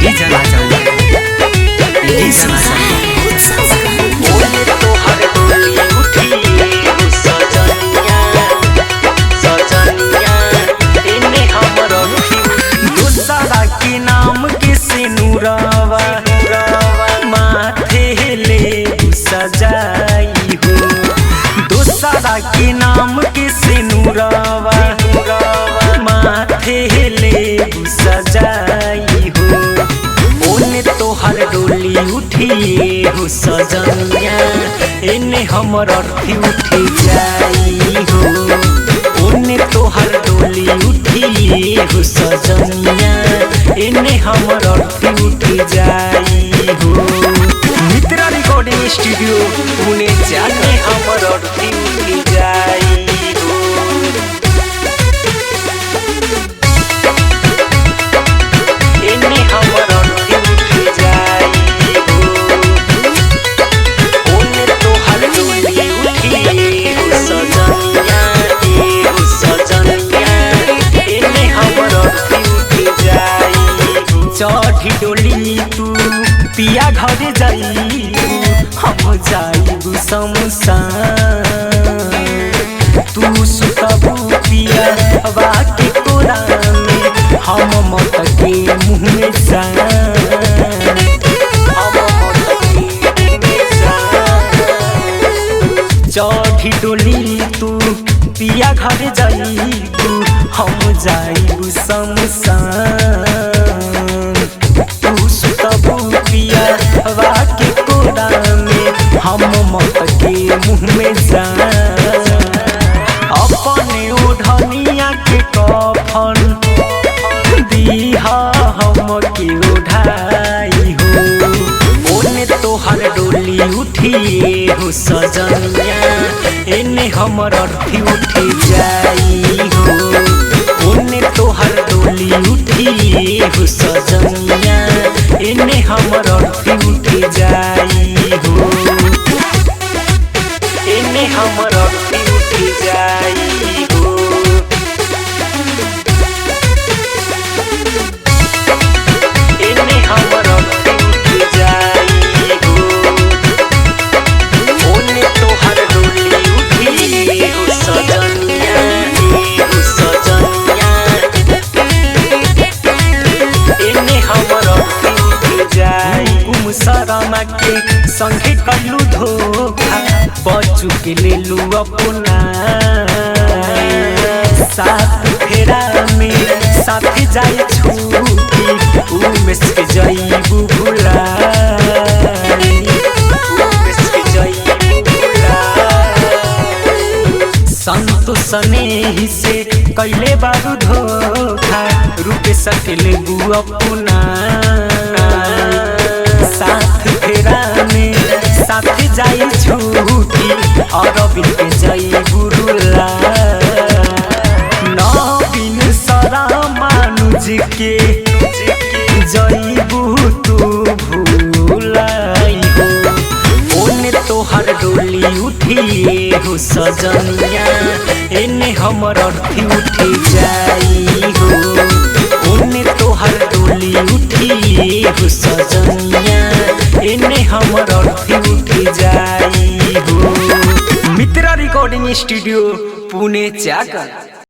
यही जाना चाहूँगा, यही जाना चाहूँगा। दूसरा के नाम के सिनुरवा माथे ले सजाई हो, दूसरा के नाम के सिनुरवा माथे ले सजाई हो। ओने तोहर डोली उठिए हो सजनिया, एने हमर अर्थी उठी जाई हो। ओने तोहर डोली उठिए हो सजनिया, एने हमर अर्थी उठी जाई हो। मित्रा रिकॉर्डिंग स्टूडियो पुणे जाने हमर अर्थी उठी जाई हो। एने हमर अर्थी उठी जाई हो। ओने तोहर डोली उठिए हो सजनिया, हो सजनिया, एने हमर अर्थी उठी जाई हो। चढ़ी डोली तू पिया घर जाई, हम जाइबू शमशान। तू सुतबू पिया बाके कोरा में, हम मत के मुँह में जान, हम मत के मुँह में जान। चढ़ी डोली तू पिया घर जाइबू, हम जाइबू शमशान। तू सुतबू पिया बाके कोरा में, हम मत के मुँह में जान। अपने ओढ़निया के कफन दीहा हम के ओढ़ाई हो। ओने तोहर डोली उठिए हो सजनिया, एने हमर अर्थी उठी जाई हो। ओने तोहर डोली उठिए हो सजनिया, एने हमर अर्थी उठी जाई हो। एने हमर अर्थी उठी जाई हो। एने हमर अर्थी उठी जाई हो। ओने तोहर डोली उठिए हो सजनिया, हो सजनिया, एने हमर अर्थी उठी जाई। कुम शर्मा के संगे कलू धोखा, बचू के लेलू अपना साथ फेरा में साथ जाए छूटी। उमेश के जाइबू भुलाई, उमेश के जाइबू भुलाई। संतोष स्नेही से कैले बारू धोखा, रूपे सके लेबू अपना साथ फेरा में साथ जाई छूटी। अरविंद के जाइबू रुला, नवीन सरा मानुज के जाइबू तू भूलाई हो। ओने तोहर डोली उठिए हो सजनिया, एने हमर अर्थी उठी जाई हो। ओने तोहर डोली उठिए हो सजनिया, एने हमर अर्थी उठी जाई हो। मित्रा रिकॉर्डिंग स्टूडियो पुणे चाकण।